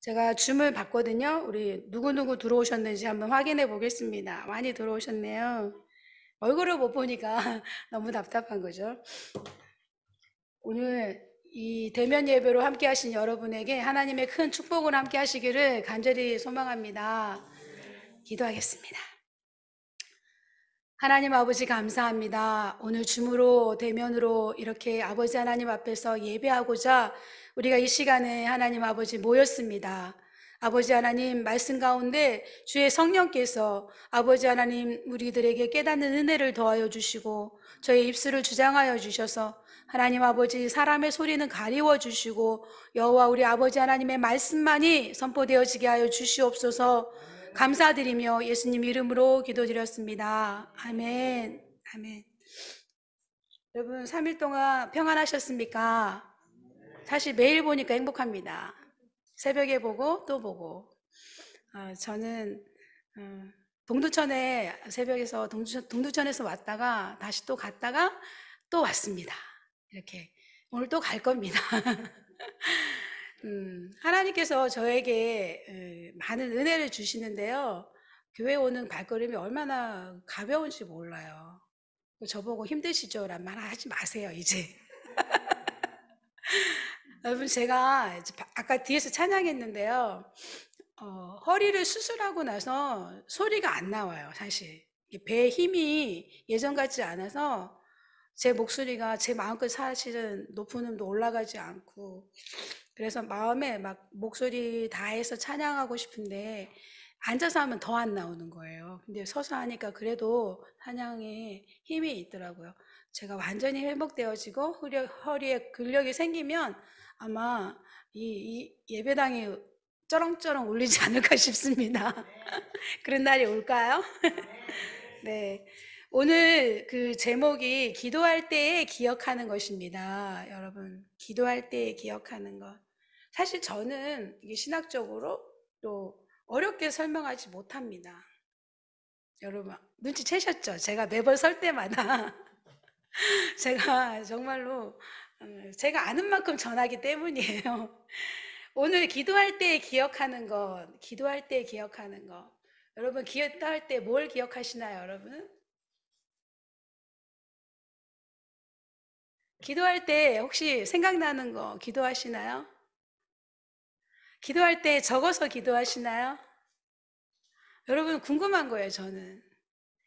제가 줌을 봤거든요. 우리 누구누구 들어오셨는지 한번 확인해 보겠습니다. 많이 들어오셨네요. 얼굴을 못 보니까 너무 답답한 거죠. 오늘 이 대면 예배로 함께 하신 여러분에게 하나님의 큰 축복을 함께 하시기를 간절히 소망합니다. 기도하겠습니다. 하나님 아버지 감사합니다. 오늘 줌으로 대면으로 이렇게 아버지 하나님 앞에서 예배하고자 우리가 이 시간에 하나님 아버지 모였습니다. 아버지 하나님 말씀 가운데 주의 성령께서 아버지 하나님 우리들에게 깨닫는 은혜를 더하여 주시고 저의 입술을 주장하여 주셔서 하나님 아버지 사람의 소리는 가리워 주시고 여호와 우리 아버지 하나님의 말씀만이 선포되어지게 하여 주시옵소서. 감사드리며 예수님 이름으로 기도드렸습니다. 아멘. 아멘. 여러분 3일 동안 평안하셨습니까? 사실 매일 보니까 행복합니다. 새벽에 보고 또 보고. 저는 동두천에 새벽에서 동두천에서 왔다가 다시 또 갔다가 또 왔습니다. 이렇게 오늘 또 갈 겁니다. 하나님께서 저에게 많은 은혜를 주시는데요. 교회 오는 발걸음이 얼마나 가벼운지 몰라요. 저보고 힘드시죠? 라는 말 하지 마세요, 이제. 여러분, 제가 아까 뒤에서 찬양했는데요. 허리를 수술하고 나서 소리가 안 나와요, 사실. 배에 힘이 예전 같지 않아서 제 목소리가 제 마음껏 사실은 높은 음도 올라가지 않고 그래서 마음에 막 목소리 다해서 찬양하고 싶은데 앉아서 하면 더 안 나오는 거예요. 근데 서서 하니까 그래도 찬양에 힘이 있더라고요. 제가 완전히 회복되어지고 허리에 근력이 생기면 아마 이 예배당이 쩌렁쩌렁 울리지 않을까 싶습니다. 그런 날이 올까요? 네. 오늘 그 제목이 기도할 때에 기억하는 것입니다. 여러분, 기도할 때에 기억하는 것. 사실 저는 이게 신학적으로 또 어렵게 설명하지 못합니다. 여러분, 눈치채셨죠? 제가 매번 설 때마다 제가 정말로 제가 아는 만큼 전하기 때문이에요. 오늘 기도할 때 기억하는 것, 기도할 때 기억하는 것. 여러분, 기도할 때 뭘 기억하시나요, 여러분? 기도할 때 혹시 생각나는 거 기도하시나요? 기도할 때 적어서 기도하시나요? 여러분 궁금한 거예요, 저는.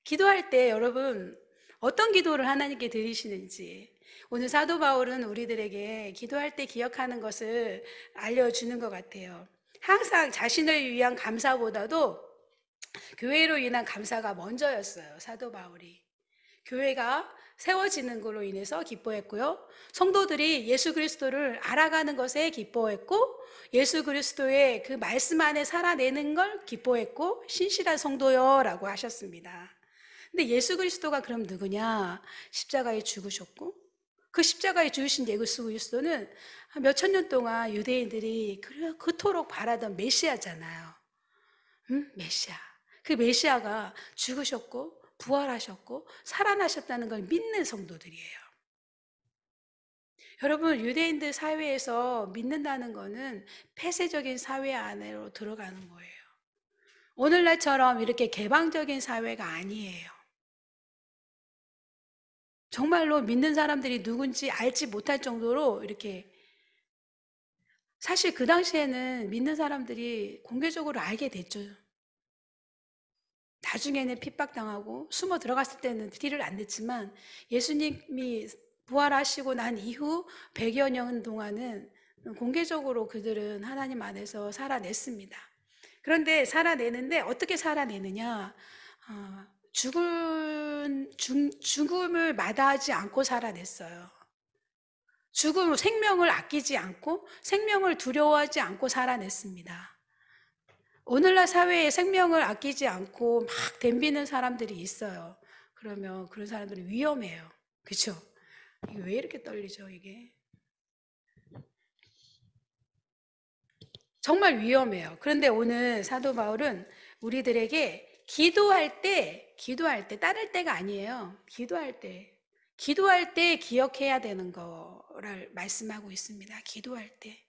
기도할 때 여러분 어떤 기도를 하나님께 드리시는지. 오늘 사도 바울은 우리들에게 기도할 때 기억하는 것을 알려주는 것 같아요. 항상 자신을 위한 감사보다도 교회로 인한 감사가 먼저였어요, 사도 바울이. 교회가 세워지는 걸로 인해서 기뻐했고요. 성도들이 예수 그리스도를 알아가는 것에 기뻐했고, 예수 그리스도의 그 말씀 안에 살아내는 걸 기뻐했고, 신실한 성도여라고 하셨습니다. 근데 예수 그리스도가 그럼 누구냐? 십자가에 죽으셨고, 그 십자가에 죽으신 예수 그리스도는 몇천 년 동안 유대인들이 그토록 바라던 메시아잖아요. 메시아. 그 메시아가 죽으셨고 부활하셨고 살아나셨다는 걸 믿는 성도들이에요. 여러분, 유대인들 사회에서 믿는다는 거는 폐쇄적인 사회 안으로 들어가는 거예요. 오늘날처럼 이렇게 개방적인 사회가 아니에요. 정말로 믿는 사람들이 누군지 알지 못할 정도로 이렇게, 사실 그 당시에는 믿는 사람들이 공개적으로 알게 됐죠. 나중에는 핍박당하고 숨어 들어갔을 때는 티를 안 냈지만 예수님이 부활하시고 난 이후 100여 년 동안은 공개적으로 그들은 하나님 안에서 살아냈습니다. 그런데 살아내는데 어떻게 살아내느냐? 죽음을 마다하지 않고 살아냈어요. 생명을 아끼지 않고 생명을 두려워하지 않고 살아냈습니다. 오늘날 사회에 생명을 아끼지 않고 막 덤비는 사람들이 있어요. 그러면 그런 사람들이 위험해요. 그렇죠? 이게 왜 이렇게 떨리죠, 이게? 정말 위험해요. 그런데 오늘 사도 바울은 우리들에게 기도할 때, 따를 때가 아니에요. 기도할 때 기억해야 되는 거를 말씀하고 있습니다. 기도할 때.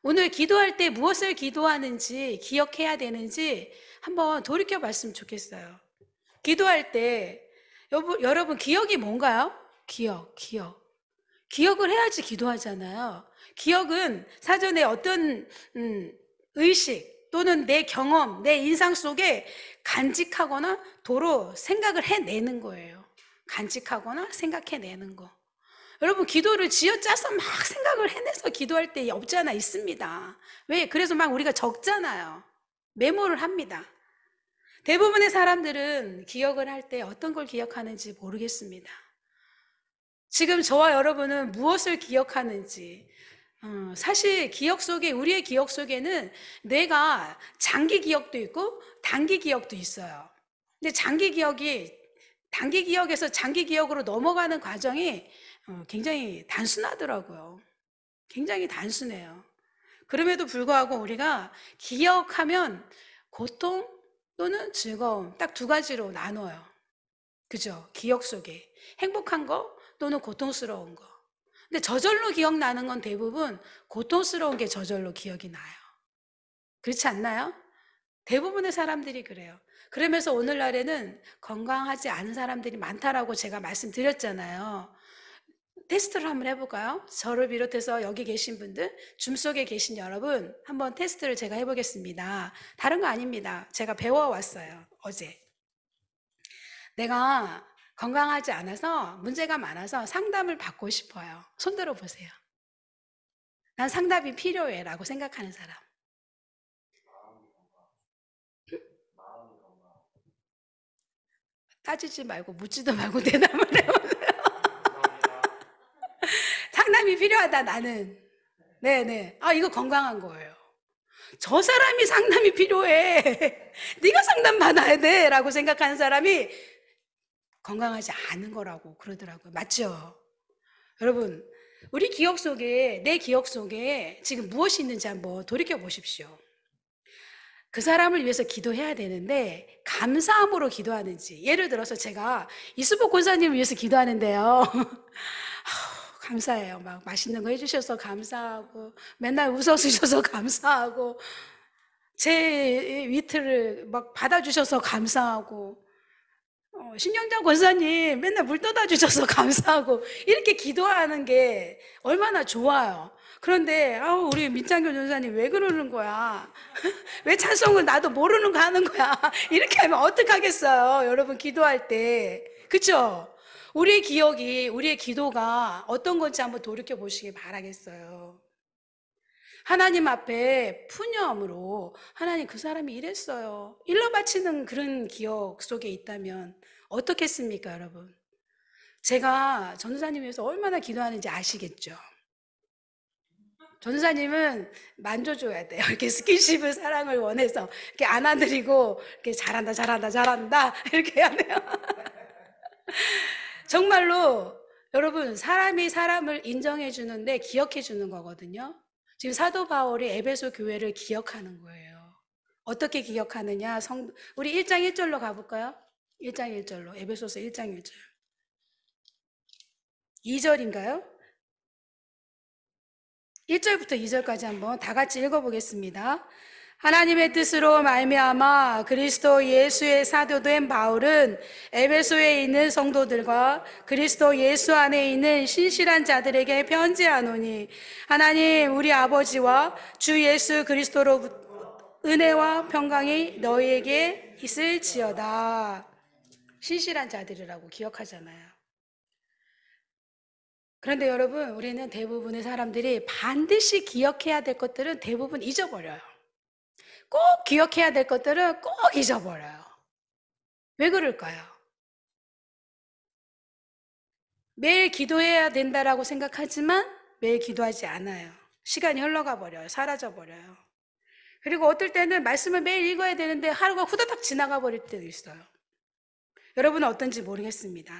오늘 기도할 때 무엇을 기도하는지 기억해야 되는지 한번 돌이켜 봤으면 좋겠어요. 기도할 때 여러분 기억이 뭔가요? 기억. 기억을 해야지 기도하잖아요. 기억은 사전에 어떤 의식 또는 내 경험, 내 인상 속에 간직하거나 도로 생각을 해내는 거예요. 간직하거나 생각해내는 거. 여러분 기도를 쥐어짜서 막 생각을 해내서 기도할 때 없지 않아 있습니다. 왜? 그래서 막 우리가 적잖아요. 메모를 합니다. 대부분의 사람들은 기억을 할 때 어떤 걸 기억하는지 모르겠습니다. 지금 저와 여러분은 무엇을 기억하는지, 사실 기억 속에, 우리의 기억 속에는 뇌가 장기 기억도 있고 단기 기억도 있어요. 근데 단기 기억에서 장기 기억으로 넘어가는 과정이 굉장히 단순하더라고요. 굉장히 단순해요. 그럼에도 불구하고 우리가 기억하면 고통 또는 즐거움 딱 두 가지로 나눠요. 그죠? 기억 속에 행복한 거 또는 고통스러운 거. 근데 저절로 기억나는 건 대부분 고통스러운 게 저절로 기억이 나요. 그렇지 않나요? 대부분의 사람들이 그래요. 그러면서 오늘날에는 건강하지 않은 사람들이 많다라고 제가 말씀드렸잖아요. 테스트를 한번 해볼까요? 저를 비롯해서 여기 계신 분들, 줌 속에 계신 여러분, 한번 테스트를 제가 해보겠습니다. 다른 거 아닙니다. 제가 배워왔어요, 어제. 내가 건강하지 않아서 문제가 많아서 상담을 받고 싶어요. 손 들어보세요. 난 상담이 필요해 라고 생각하는 사람. 따지지 말고 묻지도 말고 대답을 해보세요. 상담이 필요하다 나는. 네네. 아 이거 건강한 거예요. 저 사람이 상담이 필요해. 네가 상담 받아야 돼 라고 생각하는 사람이 건강하지 않은 거라고 그러더라고요. 맞죠? 여러분 우리 기억 속에, 내 기억 속에 지금 무엇이 있는지 한번 돌이켜 보십시오. 그 사람을 위해서 기도해야 되는데 감사함으로 기도하는지. 예를 들어서 제가 이수복 권사님을 위해서 기도하는데요. 감사해요. 막 맛있는 거 해주셔서 감사하고 맨날 웃어주셔서 감사하고 제 위트를 막 받아주셔서 감사하고 신영장 권사님 맨날 물 떠다 주셔서 감사하고 이렇게 기도하는 게 얼마나 좋아요. 그런데 우리 민창교 전사님 왜 그러는 거야? 왜 찬송을 나도 모르는 거 하는 거야? 이렇게 하면 어떡하겠어요, 여러분 기도할 때. 그쵸? 우리의 기억이, 우리의 기도가 어떤 건지 한번 돌이켜 보시기 바라겠어요. 하나님 앞에 푸념으로 하나님 그 사람이 이랬어요. 일러 바치는 그런 기억 속에 있다면 어떻겠습니까, 여러분? 제가 전도사님 위해서 얼마나 기도하는지 아시겠죠? 전도사님은 만져줘야 돼요. 이렇게 스킨십을 사랑을 원해서 이렇게 안아드리고 이렇게 잘한다 이렇게 해야 돼요. 정말로 여러분 사람이 사람을 인정해 주는데 기억해 주는 거거든요. 지금 사도 바울이 에베소 교회를 기억하는 거예요. 어떻게 기억하느냐? 우리 1장 1절로 가볼까요? 1장 1절로 에베소서 1장 1절 2절인가요? 1절부터 2절까지 한번 다 같이 읽어보겠습니다. 하나님의 뜻으로 말미암아 그리스도 예수의 사도된 바울은 에베소에 있는 성도들과 그리스도 예수 안에 있는 신실한 자들에게 편지하노니 하나님 우리 아버지와 주 예수 그리스도로부터 은혜와 평강이 너희에게 있을지어다. 신실한 자들이라고 기억하잖아요. 그런데 여러분 우리는 대부분의 사람들이 반드시 기억해야 될 것들은 대부분 잊어버려요. 꼭 기억해야 될 것들은 꼭 잊어버려요. 왜 그럴까요? 매일 기도해야 된다라고 생각하지만 매일 기도하지 않아요. 시간이 흘러가 버려요. 사라져 버려요. 그리고 어떨 때는 말씀을 매일 읽어야 되는데 하루가 후다닥 지나가 버릴 때도 있어요. 여러분은 어떤지 모르겠습니다.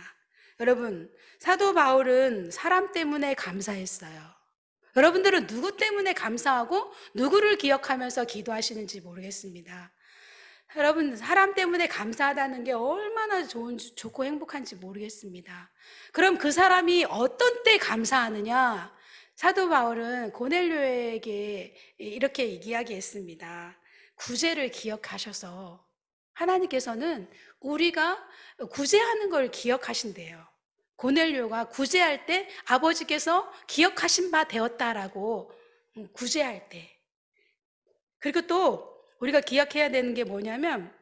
여러분, 사도 바울은 사람 때문에 감사했어요. 여러분들은 누구 때문에 감사하고 누구를 기억하면서 기도하시는지 모르겠습니다. 여러분, 사람 때문에 감사하다는 게 얼마나 좋고 행복한지 모르겠습니다. 그럼 그 사람이 어떤 때 감사하느냐? 사도 바울은 고넬료에게 이렇게 이야기했습니다. 구제를 기억하셔서 하나님께서는 우리가 구제하는 걸 기억하신대요. 고넬료가 구제할 때 아버지께서 기억하신 바 되었다라고 구제할 때. 그리고 또 우리가 기억해야 되는 게 뭐냐면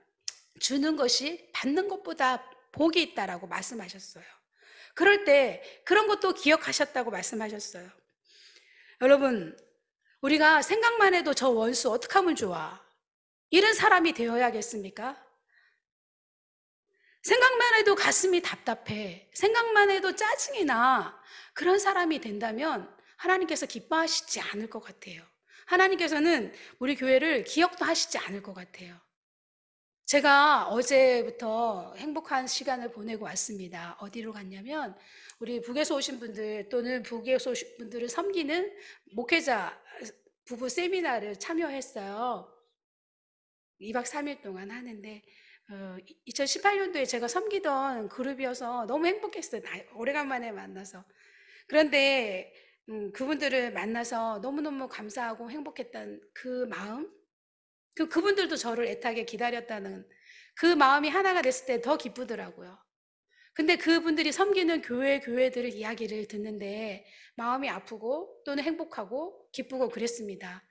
주는 것이 받는 것보다 복이 있다라고 말씀하셨어요. 그럴 때 그런 것도 기억하셨다고 말씀하셨어요. 여러분, 우리가 생각만 해도 저 원수 어떻게 하면 좋아? 이런 사람이 되어야겠습니까? 생각만 해도 가슴이 답답해. 생각만 해도 짜증이 나. 그런 사람이 된다면 하나님께서 기뻐하시지 않을 것 같아요. 하나님께서는 우리 교회를 기억도 하시지 않을 것 같아요. 제가 어제부터 행복한 시간을 보내고 왔습니다. 어디로 갔냐면 우리 북에서 오신 분들 또는 북에서 오신 분들을 섬기는 목회자 부부 세미나를 참여했어요. 2박 3일 동안 하는데 2018년도에 제가 섬기던 그룹이어서 너무 행복했어요. 오래간만에 만나서. 그런데 그분들을 만나서 너무너무 감사하고 행복했던 그 마음, 그분들도 저를 애타게 기다렸다는 그 마음이 하나가 됐을 때 더 기쁘더라고요. 근데 그분들이 섬기는 교회들 이야기를 듣는데 마음이 아프고 또는 행복하고 기쁘고 그랬습니다.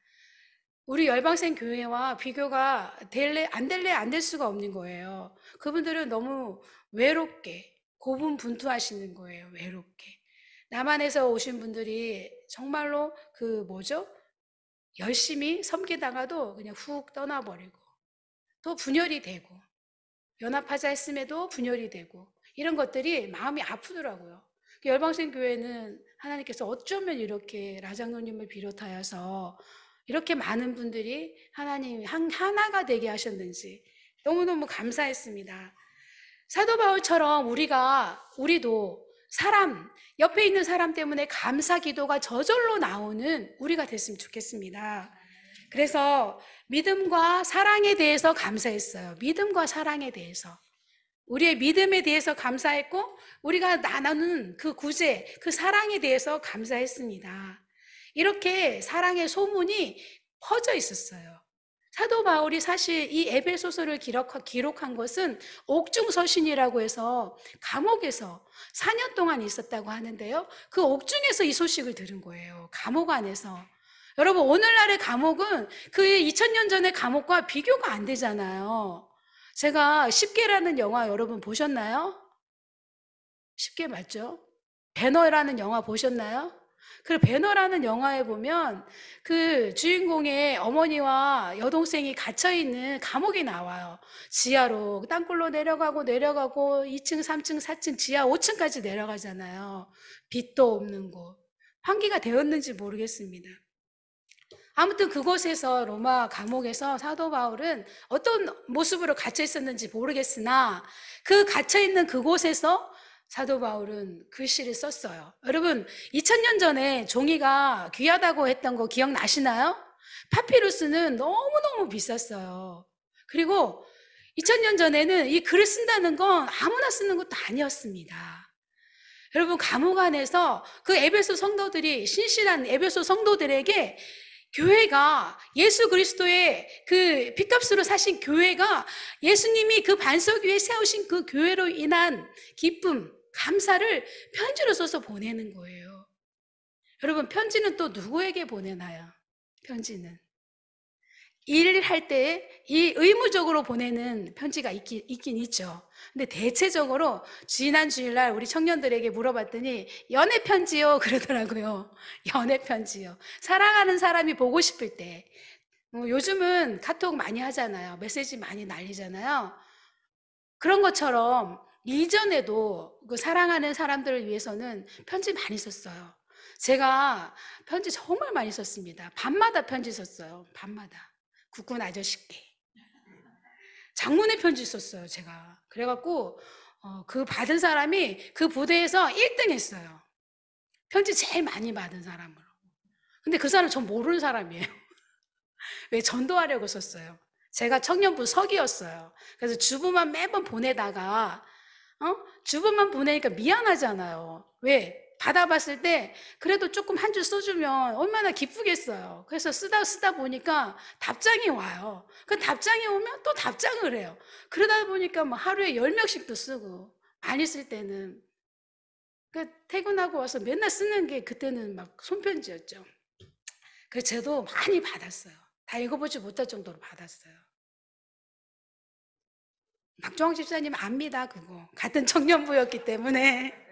우리 열방생 교회와 비교가 안 될 수가 없는 거예요. 그분들은 너무 외롭게 고분분투하시는 거예요. 외롭게. 남한에서 오신 분들이 정말로 열심히 섬기다가도 그냥 훅 떠나버리고 또 분열이 되고 연합하자 했음에도 분열이 되고 이런 것들이 마음이 아프더라고요. 열방생 교회는 하나님께서 어쩌면 이렇게 라장로님을 비롯하여서 이렇게 많은 분들이 하나님 하나가 되게 하셨는지 너무너무 감사했습니다. 사도 바울처럼 우리도 옆에 있는 사람 때문에 감사 기도가 저절로 나오는 우리가 됐으면 좋겠습니다. 그래서 믿음과 사랑에 대해서 감사했어요. 믿음과 사랑에 대해서. 우리의 믿음에 대해서 감사했고 우리가 나누는 그 구제, 그 사랑에 대해서 감사했습니다. 이렇게 사랑의 소문이 퍼져 있었어요. 사도 바울이 사실 이 에베소서를 기록한 것은 옥중서신이라고 해서 감옥에서 4년 동안 있었다고 하는데요. 그 옥중에서 이 소식을 들은 거예요. 감옥 안에서. 여러분, 오늘날의 감옥은 그 2000년 전의 감옥과 비교가 안 되잖아요. 제가 10개라는 영화 여러분 보셨나요? 10개 맞죠? 배너라는 영화 보셨나요? 그 배너라는 영화에 보면 그 주인공의 어머니와 여동생이 갇혀있는 감옥이 나와요. 지하로 땅굴로 내려가고 2층, 3층, 4층, 지하 5층까지 내려가잖아요. 빛도 없는 곳. 환기가 되었는지 모르겠습니다. 아무튼 그곳에서 로마 감옥에서 사도 바울은 어떤 모습으로 갇혀 있었는지 모르겠으나 그 갇혀 있는 그곳에서 사도 바울은 글씨를 썼어요. 여러분, 2000년 전에 종이가 귀하다고 했던 거 기억나시나요? 파피루스는 너무너무 비쌌어요. 그리고 2000년 전에는 이 글을 쓴다는 건 아무나 쓰는 것도 아니었습니다. 여러분, 감옥 안에서 그 에베소 성도들이, 신실한 에베소 성도들에게 교회가 예수 그리스도의 그 핏값으로 사신 교회가 예수님이 그 반석 위에 세우신 그 교회로 인한 기쁨, 감사를 편지로 써서 보내는 거예요. 여러분, 편지는 또 누구에게 보내나요? 편지는 일할 때 이 의무적으로 보내는 편지가 있긴 있죠. 근데 대체적으로 지난 주일날 우리 청년들에게 물어봤더니 연애 편지요 그러더라고요. 연애 편지요. 사랑하는 사람이 보고 싶을 때. 요즘은 카톡 많이 하잖아요. 메시지 많이 날리잖아요. 그런 것처럼 이전에도 그 사랑하는 사람들을 위해서는 편지 많이 썼어요. 제가 편지 정말 많이 썼습니다. 밤마다 편지 썼어요. 밤마다. 국군 아저씨께. 장문의 편지 썼어요, 제가. 그래갖고 그 받은 사람이 그 부대에서 1등 했어요. 편지 제일 많이 받은 사람으로. 근데 그 사람 전 모르는 사람이에요. 왜 전도하려고 썼어요. 제가 청년부 서기였어요. 그래서 주부만 매번 보내다가 주부만 보내니까 미안하잖아요. 왜? 받아봤을 때 그래도 조금 한 줄 써주면 얼마나 기쁘겠어요. 그래서 쓰다 보니까 답장이 와요. 그 답장이 오면 또 답장을 해요. 그러다 보니까 뭐 하루에 10명씩도 쓰고, 안 있을 때는 그 퇴근하고 와서 맨날 쓰는 게 그때는 막 손편지였죠. 그래서 저도 많이 받았어요. 다 읽어보지 못할 정도로 받았어요. 박종학 집사님 압니다, 그거. 같은 청년부였기 때문에.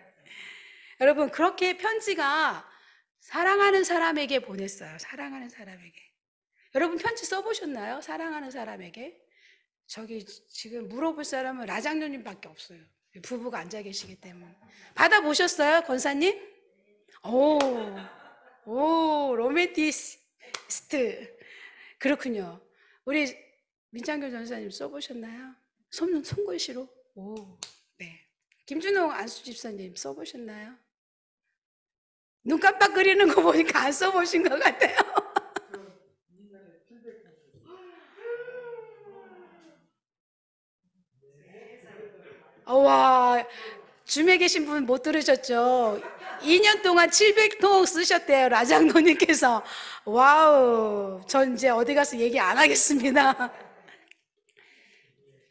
여러분, 그렇게 편지가 사랑하는 사람에게 보냈어요. 사랑하는 사람에게. 여러분, 편지 써보셨나요? 사랑하는 사람에게? 저기 지금 물어볼 사람은 라장로님밖에 없어요. 부부가 앉아 계시기 때문에. 받아보셨어요, 권사님? 오, 로맨티스트. 그렇군요. 우리 민창규 전사님 써보셨나요? 손글씨로? 오, 네. 김준홍 안수 집사님 써보셨나요? 눈 깜빡거리는 거 보니까 안 써보신 것 같아요. 와, 줌에 계신 분 못 들으셨죠? 2년 동안 700통 쓰셨대요, 라장노님께서. 와우, 전 이제 어디 가서 얘기 안 하겠습니다.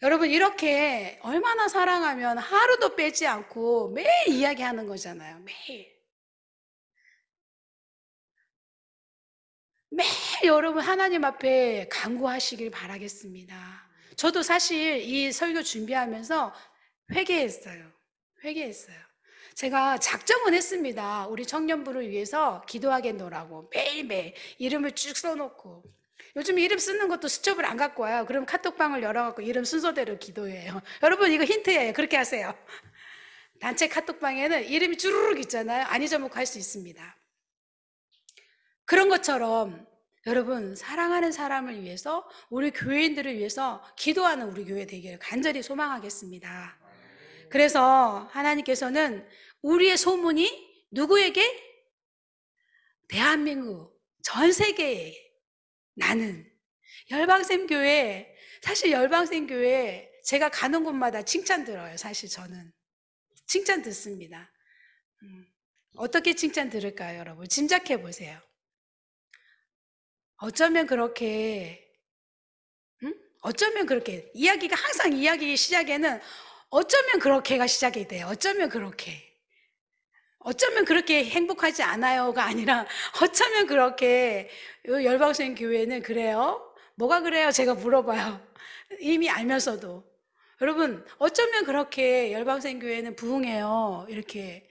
여러분, 이렇게 얼마나 사랑하면 하루도 빼지 않고 매일 이야기하는 거잖아요. 매일. 매일 여러분 하나님 앞에 간구하시길 바라겠습니다. 저도 사실 이 설교 준비하면서 회개했어요. 회개했어요. 제가 작정은 했습니다. 우리 청년부를 위해서 기도하겠노라고 매일매일 이름을 쭉 써놓고. 요즘 이름 쓰는 것도 수첩을 안 갖고 와요. 그럼 카톡방을 열어갖고 이름 순서대로 기도해요. 여러분, 이거 힌트예요. 그렇게 하세요. 단체 카톡방에는 이름이 주르륵 있잖아요. 안 잊어먹고 할 수 있습니다. 그런 것처럼 여러분, 사랑하는 사람을 위해서, 우리 교회인들을 위해서 기도하는 우리 교회 되기를 간절히 소망하겠습니다. 그래서 하나님께서는 우리의 소문이 누구에게? 대한민국, 전 세계에 나는 열방샘교회, 사실 열방샘교회 제가 가는 곳마다 칭찬 들어요. 사실 저는 칭찬 듣습니다. 어떻게 칭찬 들을까요, 여러분? 짐작해 보세요. 어쩌면 그렇게 이야기가 항상 이야기 시작에는 어쩌면 그렇게가 시작이 돼요. 어쩌면 그렇게 행복하지 않아요가 아니라 어쩌면 그렇게 열방생 교회는 그래요? 뭐가 그래요? 제가 물어봐요. 이미 알면서도. 여러분, 어쩌면 그렇게 열방생 교회는 부흥해요. 이렇게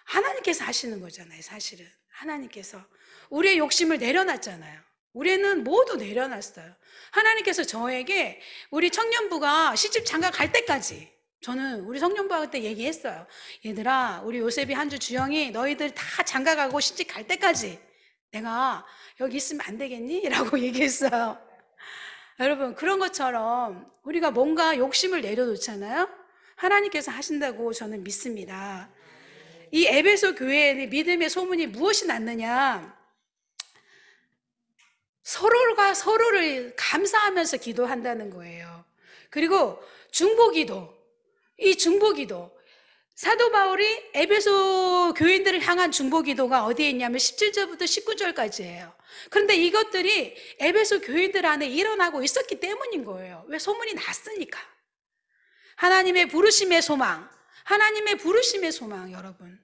하나님께서 하시는 거잖아요. 사실은 하나님께서 우리의 욕심을 내려놨잖아요. 우리는 모두 내려놨어요. 하나님께서 저에게 우리 청년부가 시집 장가 갈 때까지, 저는 우리 청년부한테 얘기했어요. 얘들아, 우리 요셉이 한주 주영이 너희들 다 장가 가고 시집 갈 때까지 내가 여기 있으면 안 되겠니? 라고 얘기했어요. 여러분, 그런 것처럼 우리가 뭔가 욕심을 내려놓잖아요. 하나님께서 하신다고 저는 믿습니다. 이 에베소 교회의 믿음의 소문이 무엇이 났느냐? 서로가 서로를 감사하면서 기도한다는 거예요. 그리고 중보기도, 이 중보기도, 사도 바울이 에베소 교인들을 향한 중보기도가 어디에 있냐면 17절부터 19절까지예요. 그런데 이것들이 에베소 교인들 안에 일어나고 있었기 때문인 거예요. 왜? 소문이 났으니까. 하나님의 부르심의 소망, 하나님의 부르심의 소망, 여러분.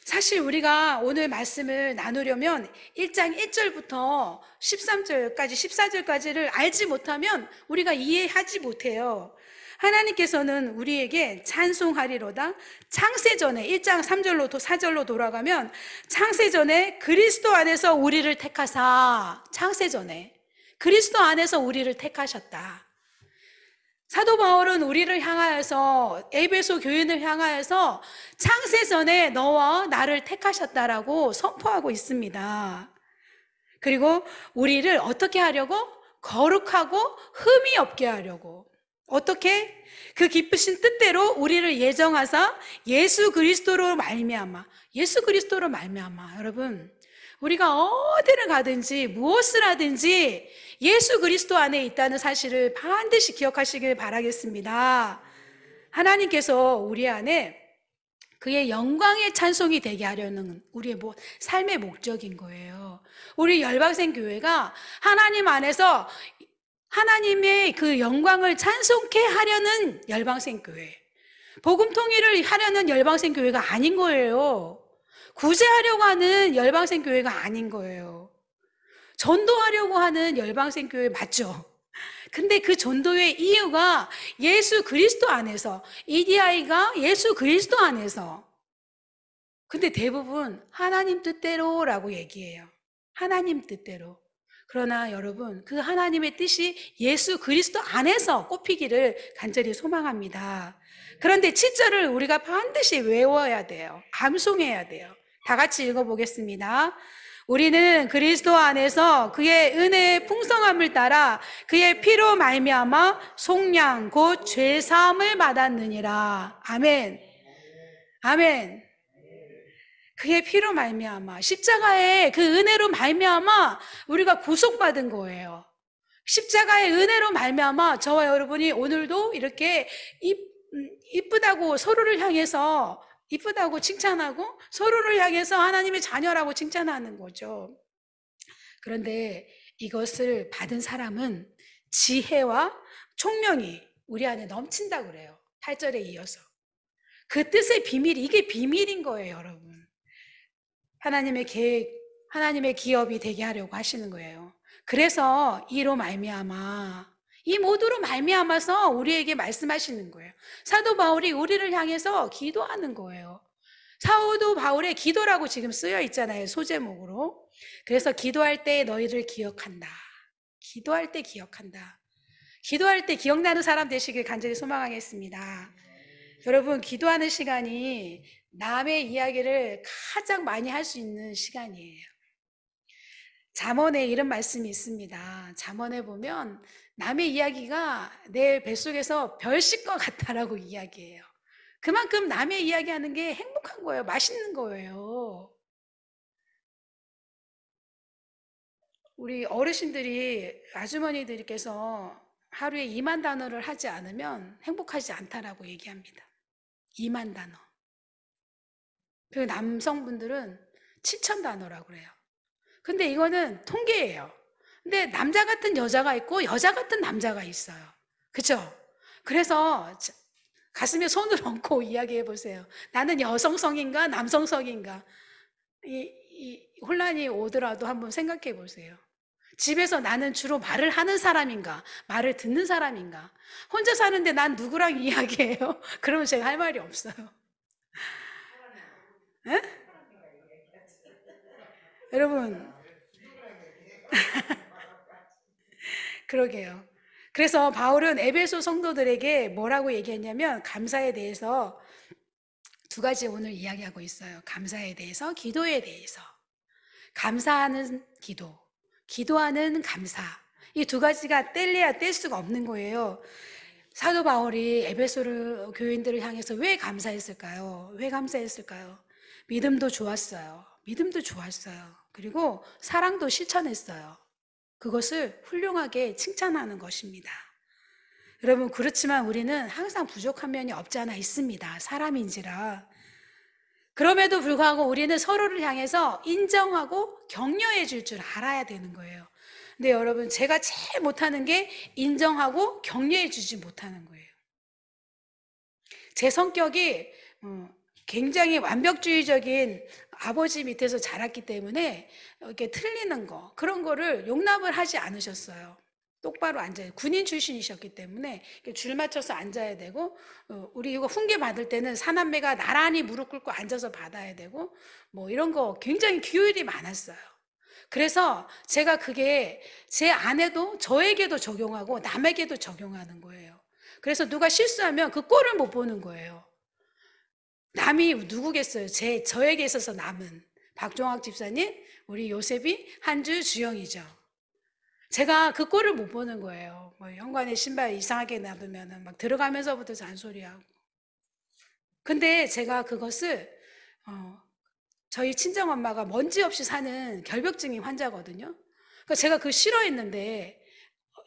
사실 우리가 오늘 말씀을 나누려면 1장 1절부터 13절까지, 14절까지를 알지 못하면 우리가 이해하지 못해요. 하나님께서는 우리에게 찬송하리로다. 창세전에 1장 3절로 4절로 돌아가면 창세전에 그리스도 안에서 우리를 택하사, 창세전에 그리스도 안에서 우리를 택하셨다. 사도 바울은 우리를 향하여서, 에베소 교인을 향하여서 창세전에 너와 나를 택하셨다라고 선포하고 있습니다. 그리고 우리를 어떻게 하려고? 거룩하고 흠이 없게 하려고. 어떻게? 그 기쁘신 뜻대로 우리를 예정하사 예수 그리스도로 말미암아, 여러분, 우리가 어디를 가든지 무엇을 하든지 예수 그리스도 안에 있다는 사실을 반드시 기억하시길 바라겠습니다. 하나님께서 우리 안에 그의 영광의 찬송이 되게 하려는 우리의 삶의 목적인 거예요. 우리 열방생 교회가 하나님 안에서 하나님의 그 영광을 찬송케 하려는 열방생 교회, 복음 통일을 하려는 열방생 교회가 아닌 거예요. 구제하려고 하는 열방생 교회가 아닌 거예요. 전도하려고 하는 열방생 교회 맞죠? 근데 그 전도의 이유가 예수 그리스도 안에서, EDI가 예수 그리스도 안에서. 근데 대부분 하나님 뜻대로라고 얘기해요. 하나님 뜻대로. 그러나 여러분, 그 하나님의 뜻이 예수 그리스도 안에서 꼽히기를 간절히 소망합니다. 그런데 7절을 우리가 반드시 외워야 돼요. 암송해야 돼요. 다 같이 읽어보겠습니다. 우리는 그리스도 안에서 그의 은혜의 풍성함을 따라 그의 피로 말미암아 속량 곧 죄사함을 받았느니라. 아멘. 아멘. 그의 피로 말미암아, 십자가의 그 은혜로 말미암아 우리가 구속받은 거예요. 십자가의 은혜로 말미암아 저와 여러분이 오늘도 이렇게 이쁘다고 서로를 향해서, 이쁘다고 칭찬하고 서로를 향해서 하나님의 자녀라고 칭찬하는 거죠. 그런데 이것을 받은 사람은 지혜와 총명이 우리 안에 넘친다 그래요. 8절에 이어서. 그 뜻의 비밀이, 이게 비밀인 거예요, 여러분. 하나님의 계획, 하나님의 기업이 되게 하려고 하시는 거예요. 그래서 이로 말미암아, 이 모두로 말미암아서 우리에게 말씀하시는 거예요. 사도 바울이 우리를 향해서 기도하는 거예요. 사도 바울의 기도라고 지금 쓰여 있잖아요, 소제목으로. 그래서 기도할 때 너희를 기억한다. 기도할 때 기억한다. 기도할 때 기억나는 사람 되시길 간절히 소망하겠습니다. 여러분, 기도하는 시간이 남의 이야기를 가장 많이 할 수 있는 시간이에요. 잠언에 이런 말씀이 있습니다. 잠언에 보면 남의 이야기가 내 뱃속에서 별식과 같다라고 이야기해요. 그만큼 남의 이야기하는 게 행복한 거예요. 맛있는 거예요. 우리 어르신들이, 아주머니들께서 하루에 2만 단어를 하지 않으면 행복하지 않다라고 얘기합니다. 2만 단어. 그 남성분들은 7천 단어라고 그래요. 근데 이거는 통계예요. 근데 남자 같은 여자가 있고 여자 같은 남자가 있어요. 그죠? 그래서 가슴에 손을 얹고 이야기해 보세요. 나는 여성성인가 남성성인가? 이 혼란이 오더라도 한번 생각해 보세요. 집에서 나는 주로 말을 하는 사람인가, 말을 듣는 사람인가? 혼자 사는데 난 누구랑 이야기해요? 그러면 제가 할 말이 없어요. 에? 여러분, 그러게요. 그래서 바울은 에베소 성도들에게 뭐라고 얘기했냐면 감사에 대해서 두 가지 오늘 이야기하고 있어요. 감사에 대해서, 기도에 대해서. 감사하는 기도, 기도하는 감사. 이 두 가지가 뗄래야 뗄 수가 없는 거예요. 사도 바울이 에베소 교인들을 향해서 왜 감사했을까요? 왜 감사했을까요? 믿음도 좋았어요. 믿음도 좋았어요. 그리고 사랑도 실천했어요. 그것을 훌륭하게 칭찬하는 것입니다. 여러분, 그렇지만 우리는 항상 부족한 면이 없지 않아 있습니다. 사람인지라. 그럼에도 불구하고 우리는 서로를 향해서 인정하고 격려해 줄 줄 알아야 되는 거예요. 근데 여러분, 제가 제일 못하는 게 인정하고 격려해 주지 못하는 거예요. 제 성격이 굉장히 완벽주의적인 아버지 밑에서 자랐기 때문에 이렇게 틀리는 거, 그런 거를 용납을 하지 않으셨어요. 똑바로 앉아요. 군인 출신이셨기 때문에 줄 맞춰서 앉아야 되고, 우리 이거 훈계 받을 때는 사남매가 나란히 무릎 꿇고 앉아서 받아야 되고, 뭐 이런 거 굉장히 규율이 많았어요. 그래서 제가 그게 제 아내도 저에게도 적용하고 남에게도 적용하는 거예요. 그래서 누가 실수하면 그 꼴을 못 보는 거예요. 남이 누구겠어요? 저에게 있어서 남은 박종학 집사님, 우리 요셉이, 한주, 주영이죠. 제가 그 꼴을 못 보는 거예요. 뭐 현관에 신발 이상하게 놔두면 막 들어가면서부터 잔소리하고. 근데 제가 그것을 저희 친정엄마가 먼지 없이 사는 결벽증이 환자거든요. 그러니까 제가 그 싫어했는데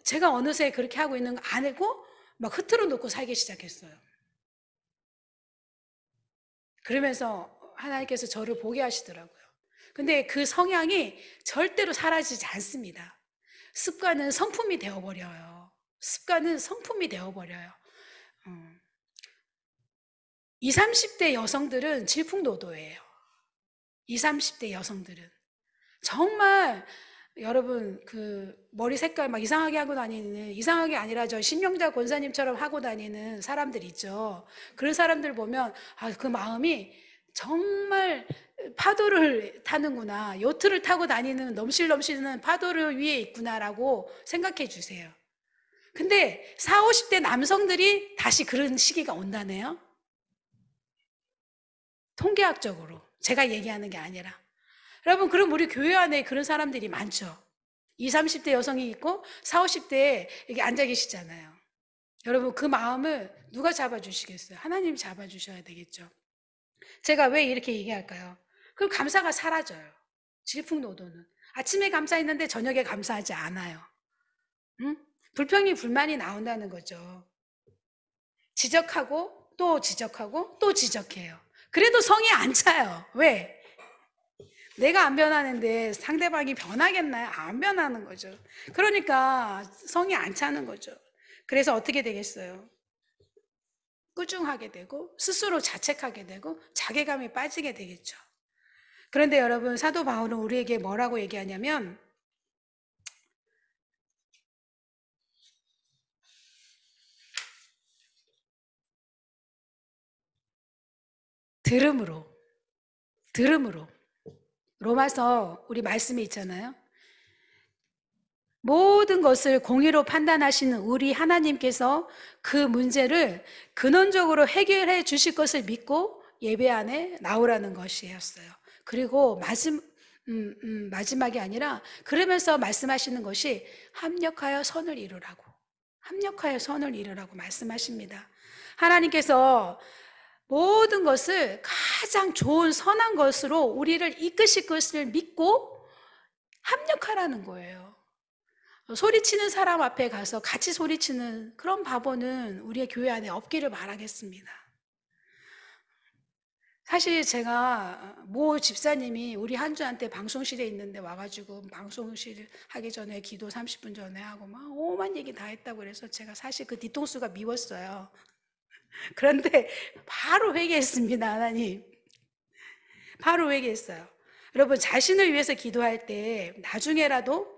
제가 어느새 그렇게 하고 있는 거 안 하고 막 흐트러 놓고 살기 시작했어요. 그러면서 하나님께서 저를 보게 하시더라고요. 근데 그 성향이 절대로 사라지지 않습니다. 습관은 성품이 되어버려요. 습관은 성품이 되어버려요. 20, 30대 여성들은 질풍노도예요. 20, 30대 여성들은. 정말 여러분 그 머리 색깔 막 이상하게 하고 다니는, 이상하게 아니라 저 신명자 권사님처럼 하고 다니는 사람들 있죠. 그런 사람들 보면 그 마음이 정말 파도를 타는구나, 요트를 타고 다니는 넘실넘실는 파도를 위에 있구나라고 생각해 주세요. 근데 40, 50대 남성들이 다시 그런 시기가 온다네요. 통계학적으로 제가 얘기하는 게 아니라. 여러분, 그럼 우리 교회 안에 그런 사람들이 많죠. 20, 30대 여성이 있고 40, 50대에 이렇게 앉아 계시잖아요. 여러분, 그 마음을 누가 잡아주시겠어요? 하나님이 잡아주셔야 되겠죠. 제가 왜 이렇게 얘기할까요? 그럼 감사가 사라져요. 질풍노도는. 아침에 감사했는데 저녁에 감사하지 않아요. 응? 불평이 불만이 나온다는 거죠. 지적하고 또 지적하고 또 지적해요. 그래도 성이 안 차요. 왜? 내가 안 변하는데 상대방이 변하겠나요? 안 변하는 거죠. 그러니까 성이 안 차는 거죠. 그래서 어떻게 되겠어요? 꾸중하게 되고 스스로 자책하게 되고 자괴감에 빠지게 되겠죠. 그런데 여러분, 사도 바울은 우리에게 뭐라고 얘기하냐면 들음으로 로마서 우리 말씀이 있잖아요. 모든 것을 공의로 판단하시는 우리 하나님께서 그 문제를 근원적으로 해결해 주실 것을 믿고 예배 안에 나오라는 것이었어요. 그리고 마지막이 아니라 그러면서 말씀하시는 것이 합력하여 선을 이루라고 말씀하십니다. 하나님께서 모든 것을 가장 좋은 선한 것으로 우리를 이끄실 것을 믿고 합력하라는 거예요. 소리치는 사람 앞에 가서 같이 소리치는 그런 바보는 우리의 교회 안에 없기를 바라겠습니다. 사실 제가 모 집사님이 우리 한주한테 방송실에 있는데 와가지고 방송실 하기 전에 기도 30분 전에 하고 막 오만 얘기 다 했다고 그래서 제가 사실 그 뒤통수가 미웠어요. 그런데 바로 회개했습니다. 하나님, 바로 회개했어요. 여러분, 자신을 위해서 기도할 때 나중에라도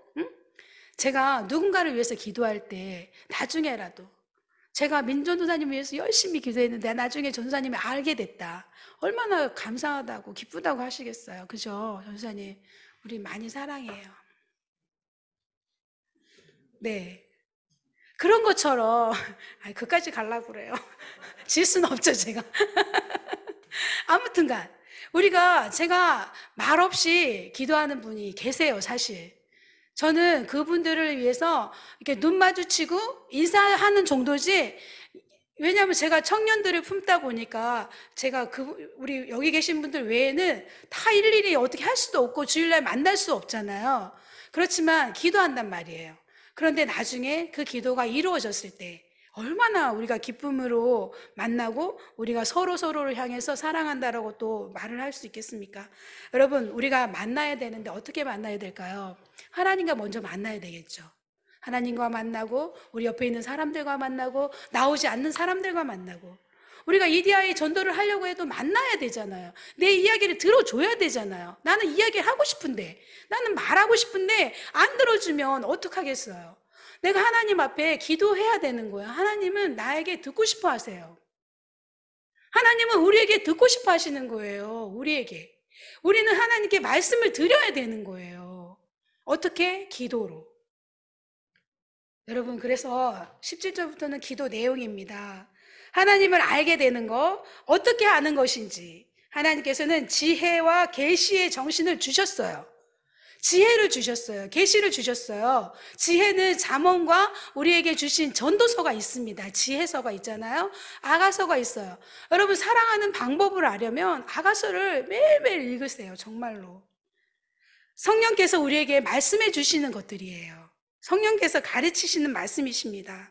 제가 누군가를 위해서 기도할 때 나중에라도 제가 민전도사님을 위해서 열심히 기도했는데 나중에 전사님이 알게 됐다. 얼마나 감사하다고 기쁘다고 하시겠어요. 그죠? 전사님, 우리 많이 사랑해요. 네. 그런 것처럼 그까지 가려고 그래요. 질 수는 없죠, 제가. 아무튼간 제가 말없이 기도하는 분이 계세요, 사실. 저는 그분들을 위해서 이렇게 눈 마주치고 인사하는 정도지. 왜냐하면 제가 청년들을 품다 보니까 제가 우리 여기 계신 분들 외에는 다 일일이 어떻게 할 수도 없고 주일날 만날 수 없잖아요. 그렇지만 기도한단 말이에요. 그런데 나중에 그 기도가 이루어졌을 때 얼마나 우리가 기쁨으로 만나고 우리가 서로를 향해서 사랑한다라고 또 말을 할 수 있겠습니까? 여러분, 우리가 만나야 되는데 어떻게 만나야 될까요? 하나님과 먼저 만나야 되겠죠. 하나님과 만나고 우리 옆에 있는 사람들과 만나고 나오지 않는 사람들과 만나고 우리가 이디야의 전도를 하려고 해도 만나야 되잖아요. 내 이야기를 들어줘야 되잖아요. 나는 이야기를 하고 싶은데, 나는 말하고 싶은데 안 들어주면 어떡하겠어요? 내가 하나님 앞에 기도해야 되는 거예요. 하나님은 나에게 듣고 싶어 하세요. 하나님은 우리에게 듣고 싶어 하시는 거예요. 우리에게. 우리는 하나님께 말씀을 드려야 되는 거예요. 어떻게? 기도로. 여러분, 그래서 17절부터는 기도 내용입니다. 하나님을 알게 되는 거, 어떻게 아는 것인지. 하나님께서는 지혜와 계시의 정신을 주셨어요. 지혜를 주셨어요. 계시를 주셨어요. 지혜는 잠언과 우리에게 주신 전도서가 있습니다. 지혜서가 있잖아요. 아가서가 있어요. 여러분, 사랑하는 방법을 알려면 아가서를 매일매일 읽으세요. 정말로. 성령께서 우리에게 말씀해 주시는 것들이에요. 성령께서 가르치시는 말씀이십니다.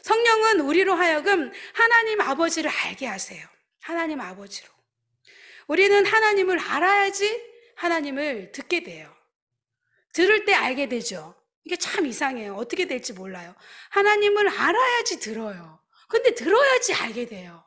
성령은 우리로 하여금 하나님 아버지를 알게 하세요. 하나님 아버지로. 우리는 하나님을 알아야지 하나님을 듣게 돼요. 들을 때 알게 되죠. 이게 참 이상해요. 어떻게 될지 몰라요. 하나님을 알아야지 들어요. 근데 들어야지 알게 돼요.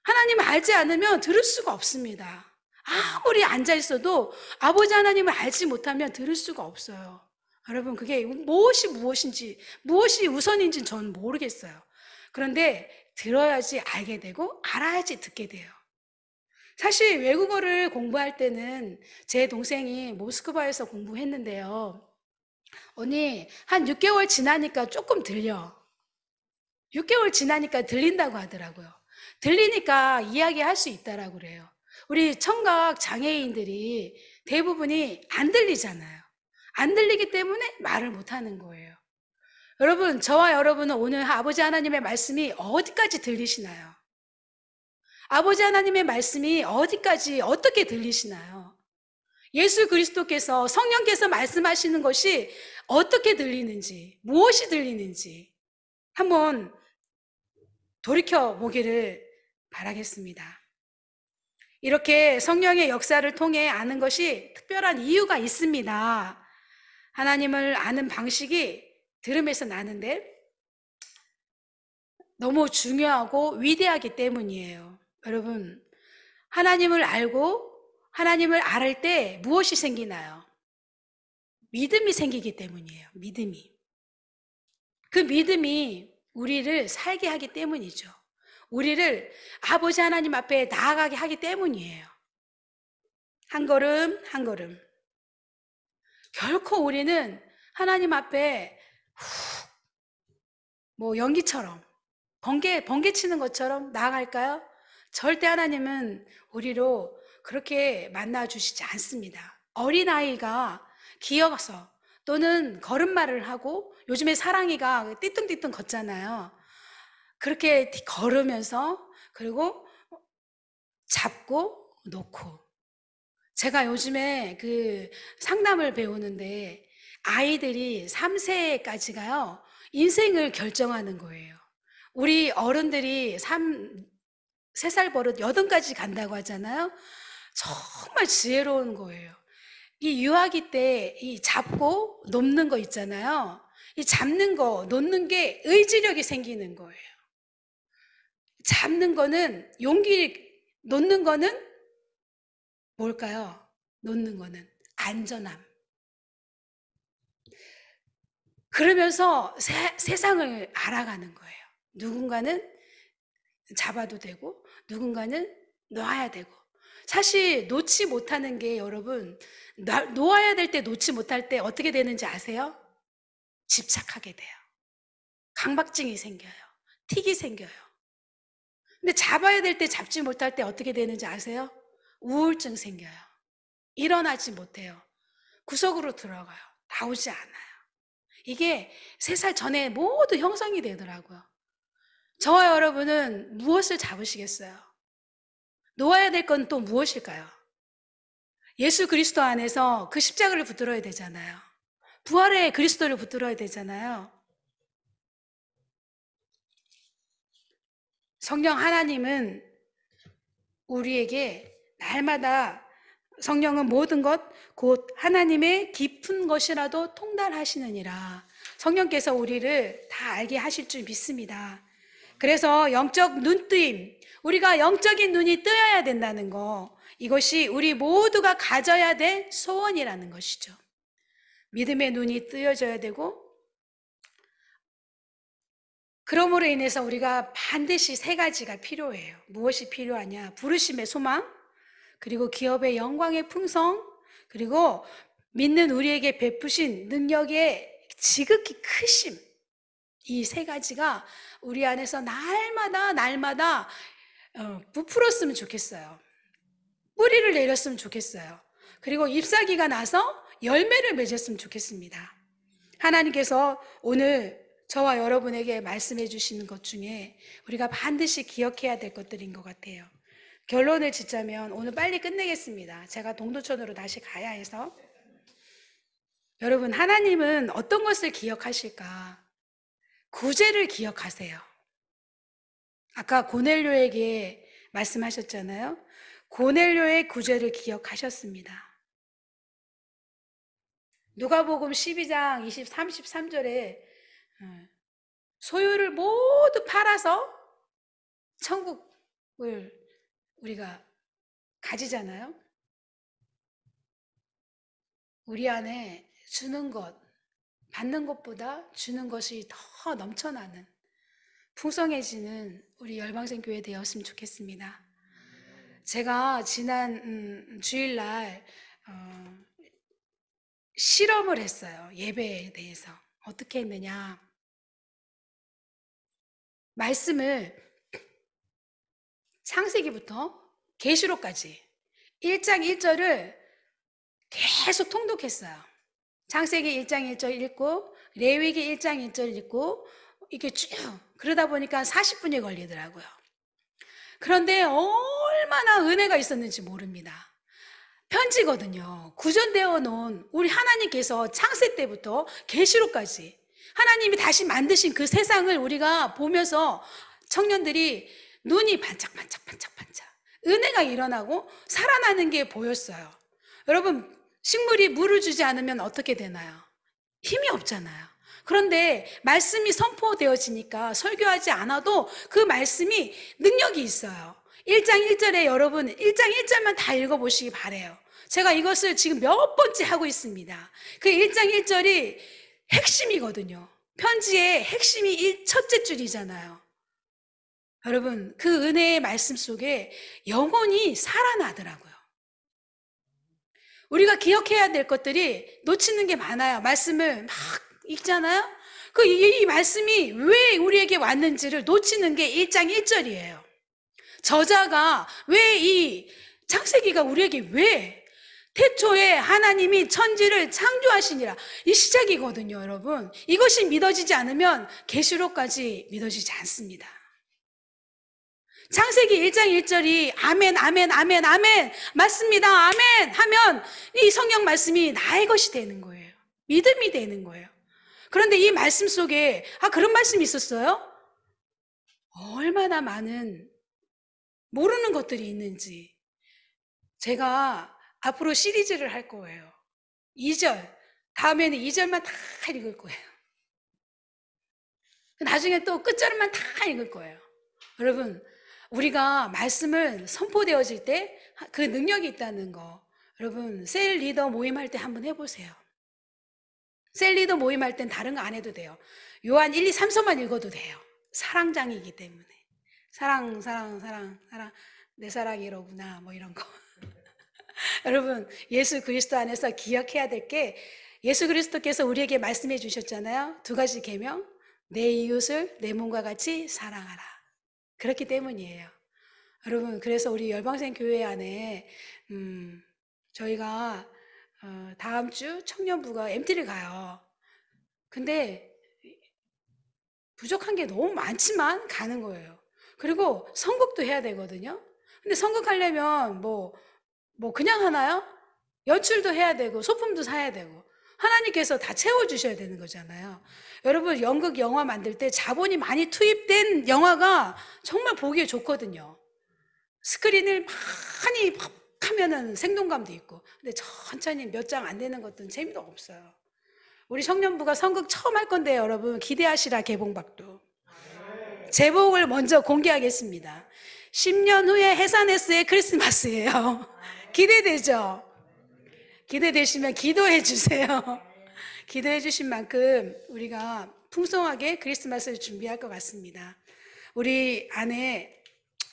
하나님을 알지 않으면 들을 수가 없습니다. 아무리 앉아 있어도 아버지 하나님을 알지 못하면 들을 수가 없어요. 여러분, 그게 무엇인지, 무엇이 우선인지는 저는 모르겠어요. 그런데 들어야지 알게 되고, 알아야지 듣게 돼요. 사실 외국어를 공부할 때는 제 동생이 모스크바에서 공부했는데요. 언니, 한 6개월 지나니까 조금 들려. 6개월 지나니까 들린다고 하더라고요. 들리니까 이야기할 수 있다라고 그래요. 우리 청각 장애인들이 대부분이 안 들리잖아요. 안 들리기 때문에 말을 못 하는 거예요. 여러분, 저와 여러분은 오늘 아버지 하나님의 말씀이 어디까지 들리시나요? 아버지 하나님의 말씀이 어디까지 어떻게 들리시나요? 예수 그리스도께서 성령께서 말씀하시는 것이 어떻게 들리는지, 무엇이 들리는지 한번 돌이켜 보기를 바라겠습니다. 이렇게 성령의 역사를 통해 아는 것이 특별한 이유가 있습니다. 하나님을 아는 방식이 들음에서 나는데 너무 중요하고 위대하기 때문이에요. 여러분, 하나님을 알고 하나님을 알을 때 무엇이 생기나요? 믿음이 생기기 때문이에요. 믿음이. 그 믿음이 우리를 살게 하기 때문이죠. 우리를 아버지 하나님 앞에 나아가게 하기 때문이에요. 한 걸음 한 걸음. 결코 우리는 하나님 앞에 뭐 연기처럼 번개 치는 것처럼 나아갈까요? 절대 하나님은 우리로 그렇게 만나 주시지 않습니다. 어린아이가 기어서 또는 걸음마를 하고, 요즘에 사랑이가 띠뚱띠뚱 걷잖아요. 그렇게 걸으면서, 그리고 잡고 놓고. 제가 요즘에 그 상담을 배우는데 아이들이 3세까지가요 인생을 결정하는 거예요. 우리 어른들이 3살 버릇 8까지 간다고 하잖아요. 정말 지혜로운 거예요. 이 유아기 때 이 잡고 놓는 거 있잖아요. 이 잡는 거, 놓는 게 의지력이 생기는 거예요. 잡는 거는 용기, 놓는 거는 뭘까요? 놓는 거는 안전함. 그러면서 세상을 알아가는 거예요. 누군가는 잡아도 되고 누군가는 놔야 되고. 사실 놓지 못하는 게 여러분, 놓아야 될 때 놓지 못할 때 어떻게 되는지 아세요? 집착하게 돼요. 강박증이 생겨요. 틱이 생겨요. 근데 잡아야 될 때 잡지 못할 때 어떻게 되는지 아세요? 우울증 생겨요. 일어나지 못해요. 구석으로 들어가요. 나오지 않아요. 이게 3살 전에 모두 형성이 되더라고요. 저와 여러분은 무엇을 잡으시겠어요? 놓아야 될 건 또 무엇일까요? 예수 그리스도 안에서 그 십자가를 붙들어야 되잖아요. 부활의 그리스도를 붙들어야 되잖아요. 성령 하나님은 우리에게 날마다, 성령은 모든 것 곧 하나님의 깊은 것이라도 통달하시느니라. 성령께서 우리를 다 알게 하실 줄 믿습니다. 그래서 영적 눈뜨임, 우리가 영적인 눈이 뜨여야 된다는 거, 이것이 우리 모두가 가져야 될 소원이라는 것이죠. 믿음의 눈이 뜨여져야 되고, 그러므로 인해서 우리가 반드시 3가지가 필요해요. 무엇이 필요하냐? 부르심의 소망, 그리고 기업의 영광의 풍성, 그리고 믿는 우리에게 베푸신 능력의 지극히 크심. 이 3가지가 우리 안에서 날마다 부풀었으면 좋겠어요. 뿌리를 내렸으면 좋겠어요. 그리고 잎사귀가 나서 열매를 맺었으면 좋겠습니다. 하나님께서 오늘 저와 여러분에게 말씀해 주시는 것 중에 우리가 반드시 기억해야 될 것들인 것 같아요. 결론을 짓자면 오늘 빨리 끝내겠습니다. 제가 동두천으로 다시 가야 해서. 여러분, 하나님은 어떤 것을 기억하실까? 구제를 기억하세요. 아까 고넬료에게 말씀하셨잖아요. 고넬료의 구제를 기억하셨습니다. 누가복음 12장 33절에 소유를 모두 팔아서 천국을 우리가 가지잖아요. 우리 안에 주는 것, 받는 것보다 주는 것이 더 넘쳐나는 풍성해지는 우리 열방생 교회 되었으면 좋겠습니다. 제가 지난 주일날 실험을 했어요. 예배에 대해서. 어떻게 했느냐. 말씀을 창세기부터 계시록까지 1장 1절을 계속 통독했어요. 창세기 1장 1절 읽고 레위기 1장 1절 읽고 이렇게 쭉 그러다 보니까 40분이 걸리더라고요. 그런데 얼마나 은혜가 있었는지 모릅니다. 편지거든요. 구전되어 놓은 우리 하나님께서 창세 때부터 계시록까지 하나님이 다시 만드신 그 세상을 우리가 보면서 청년들이 눈이 반짝반짝 은혜가 일어나고 살아나는 게 보였어요. 여러분, 식물이 물을 주지 않으면 어떻게 되나요? 힘이 없잖아요. 그런데 말씀이 선포되어지니까 설교하지 않아도 그 말씀이 능력이 있어요. 1장 1절에 여러분 1장 1절만 다 읽어보시기 바래요. 제가 이것을 지금 몇 번째 하고 있습니다. 그 1장 1절이 핵심이거든요. 편지의 핵심이 첫째 줄이잖아요. 여러분, 그 은혜의 말씀 속에 영혼이 살아나더라고요. 우리가 기억해야 될 것들이 놓치는 게 많아요. 말씀을 막 읽잖아요. 이 말씀이 왜 우리에게 왔는지를 놓치는 게 1장 1절이에요. 저자가 왜 이 창세기가 우리에게 왜 태초에 하나님이 천지를 창조하시니라 이 시작이거든요. 여러분, 이것이 믿어지지 않으면 계시록까지 믿어지지 않습니다. 창세기 1장 1절이 아멘 아멘 아멘 아멘 맞습니다 아멘 하면 이 성경 말씀이 나의 것이 되는 거예요. 믿음이 되는 거예요. 그런데 이 말씀 속에 그런 말씀이 있었어요? 얼마나 많은 모르는 것들이 있는지. 제가 앞으로 시리즈를 할 거예요. 2절 다음에는 2절만 다 읽을 거예요. 나중에 또 끝절만 다 읽을 거예요. 여러분, 우리가 말씀을 선포되어질 때 그 능력이 있다는 거, 여러분 셀 리더 모임할 때 한번 해보세요. 셀 리더 모임할 땐 다른 거 안 해도 돼요. 요한 1, 2, 3서만 읽어도 돼요. 사랑장이기 때문에. 사랑 내 사랑이 이러구나 뭐 이런 거. 여러분, 예수 그리스도 안에서 기억해야 될 게, 예수 그리스도께서 우리에게 말씀해 주셨잖아요. 2가지 계명, 내 이웃을 내 몸과 같이 사랑하라. 그렇기 때문이에요. 여러분, 그래서 우리 열방생 교회 안에 저희가 다음 주 청년부가 MT를 가요. 근데 부족한 게 너무 많지만 가는 거예요. 그리고 선곡도 해야 되거든요. 근데 선곡하려면 뭐 그냥 하나요? 연출도 해야 되고 소품도 사야 되고 하나님께서 다 채워주셔야 되는 거잖아요. 여러분, 연극 영화 만들 때 자본이 많이 투입된 영화가 정말 보기에 좋거든요. 스크린을 많이 팍 하면은 생동감도 있고, 근데 천천히 몇 장 안 되는 것들은 재미도 없어요. 우리 청년부가 선극 처음 할 건데요. 여러분 기대하시라. 개봉박도 제목을 먼저 공개하겠습니다. 10년 후에 해산에스의 크리스마스예요. 기대되죠? 기대되시면 기도해 주세요. 기도해 주신 만큼 우리가 풍성하게 크리스마스를 준비할 것 같습니다. 우리 안에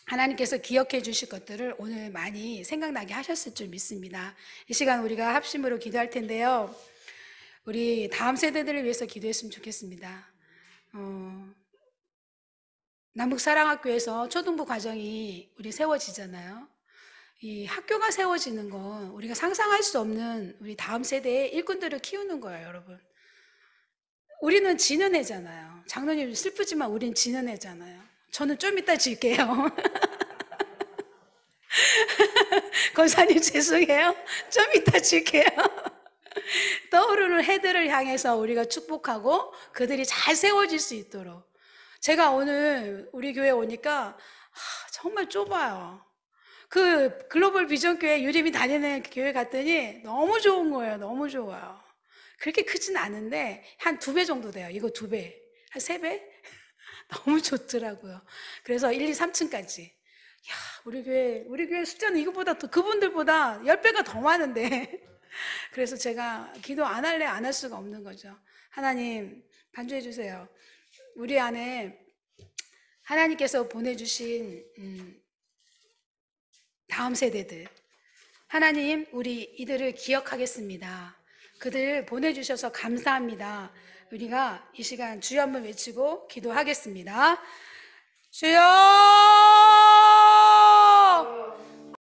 하나님께서 기억해 주실 것들을 오늘 많이 생각나게 하셨을 줄 믿습니다. 이 시간 우리가 합심으로 기도할 텐데요. 우리 다음 세대들을 위해서 기도했으면 좋겠습니다. 남북사랑학교에서 초등부 과정이 우리 세워지잖아요. 이 학교가 세워지는 건 우리가 상상할 수 없는 우리 다음 세대의 일꾼들을 키우는 거예요, 여러분. 우리는 지는 애잖아요. 장로님 슬프지만 우린 지는 애잖아요. 저는 좀 이따 질게요. 권사님 죄송해요. 좀 이따 질게요. 떠오르는 해들을 향해서 우리가 축복하고 그들이 잘 세워질 수 있도록. 제가 오늘 우리 교회 오니까 정말 좁아요. 그 글로벌 비전 교회 유림이 다니는 교회 갔더니 너무 좋은 거예요. 너무 좋아요. 그렇게 크진 않은데 한 2배 정도 돼요. 이거 2배. 한 3배? 너무 좋더라고요. 그래서 1, 2, 3층까지. 야, 우리 교회 숫자는 이거보다 더, 그분들보다 10배가 더 많은데. 그래서 제가 기도 안 할래 안 할 수가 없는 거죠. 하나님, 간주해 주세요. 우리 안에 하나님께서 보내주신 다음 세대들, 하나님, 우리 이들을 기억하겠습니다. 그들 보내주셔서 감사합니다. 우리가 이 시간 주여 한번 외치고 기도하겠습니다. 주여!